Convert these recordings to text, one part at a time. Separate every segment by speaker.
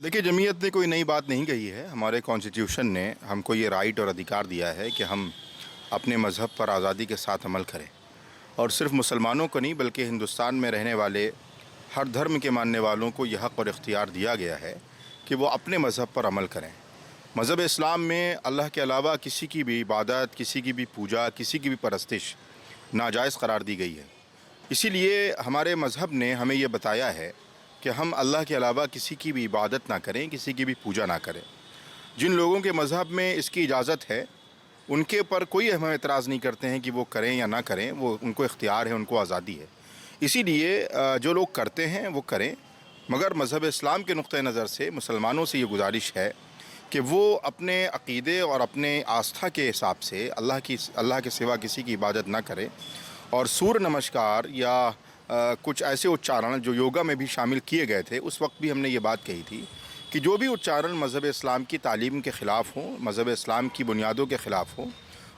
Speaker 1: देखिए, जमीयत ने कोई नई बात नहीं कही है। हमारे कॉन्स्टिट्यूशन ने हमको ये राइट और अधिकार दिया है कि हम अपने मज़हब पर आज़ादी के साथ अमल करें, और सिर्फ़ मुसलमानों को नहीं बल्कि हिंदुस्तान में रहने वाले हर धर्म के मानने वालों को यह हक़ और इख्तियार दिया गया है कि वो अपने मज़हब पर अमल करें। मज़हब इस्लाम में अल्लाह के अलावा किसी की भी इबादत, किसी की भी पूजा, किसी की भी परस्तिश नाजायज़ करार दी गई है। इसीलिए हमारे मज़हब ने हमें ये बताया है कि हम अल्लाह के अलावा किसी की भी इबादत ना करें, किसी की भी पूजा ना करें। जिन लोगों के मज़हब में इसकी इजाज़त है, उनके पर कोई हम एतराज़ नहीं करते हैं कि वो करें या ना करें, वो उनको इख्तियार है, उनको आज़ादी है। इसीलिए जो लोग करते हैं वो करें, मगर मज़हब इस्लाम के नुक्ते नज़र से मुसलमानों से ये गुजारिश है कि वो अपने अक़ीदे और अपने आस्था के हिसाब से अल्लाह के सिवा किसी की इबादत ना करें, और सूर्य नमस्कार या कुछ ऐसे उच्चारण जो योगा में भी शामिल किए गए थे, उस वक्त भी हमने ये बात कही थी कि जो भी उच्चारण मज़हब इस्लाम की तालीम के ख़िलाफ़ हों, मज़हब इस्लाम की बुनियादों के ख़िलाफ़ हों,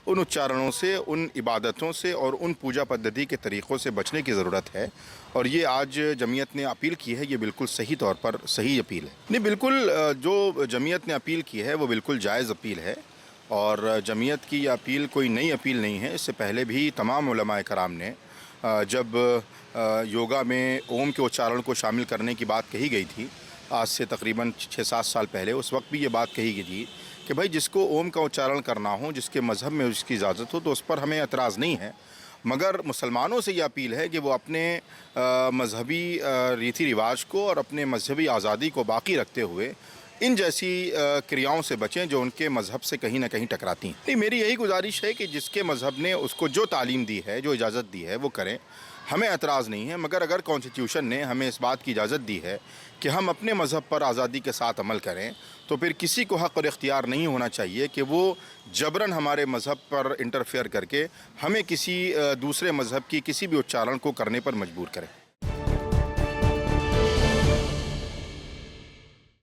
Speaker 1: उन उच्चारणों से, उन इबादतों से और उन पूजा पद्धति के तरीक़ों से बचने की ज़रूरत है। और ये आज जमीयत ने अपील की है, ये बिल्कुल सही तौर पर सही अपील है। नहीं, बिल्कुल जो जमीयत ने अपील की है वो बिल्कुल जायज़ अपील है, और जमीयत की यह अपील कोई नई अपील नहीं है। इससे पहले भी तमाम उलमाए कराम ने जब योगा में ओम के उच्चारण को शामिल करने की बात कही गई थी, आज से तकरीबन 6-7 साल पहले, उस वक्त भी ये बात कही गई थी कि भाई जिसको ओम का उच्चारण करना हो, जिसके मज़हब में उसकी इजाज़त हो, तो उस पर हमें एतराज़ नहीं है। मगर मुसलमानों से ये अपील है कि वो अपने मज़हबी रीति रिवाज को और अपने मज़हबी आज़ादी को बाकी रखते हुए इन जैसी क्रियाओं से बचें जो उनके मज़हब से कहीं ना कहीं टकराती हैं। नहीं, मेरी यही गुजारिश है कि जिसके मज़हब ने उसको जो तालीम दी है, जो इजाज़त दी है, वो करें, हमें एतराज़ नहीं है। मगर अगर कॉन्स्टिट्यूशन ने हमें इस बात की इजाज़त दी है कि हम अपने मज़हब पर आज़ादी के साथ अमल करें, तो फिर किसी को हक़ और इख्तियार नहीं होना चाहिए कि वो जबरन हमारे मज़हब पर इंटरफेयर करके हमें किसी दूसरे मज़हब की किसी भी उच्चारण को करने पर मजबूर करें।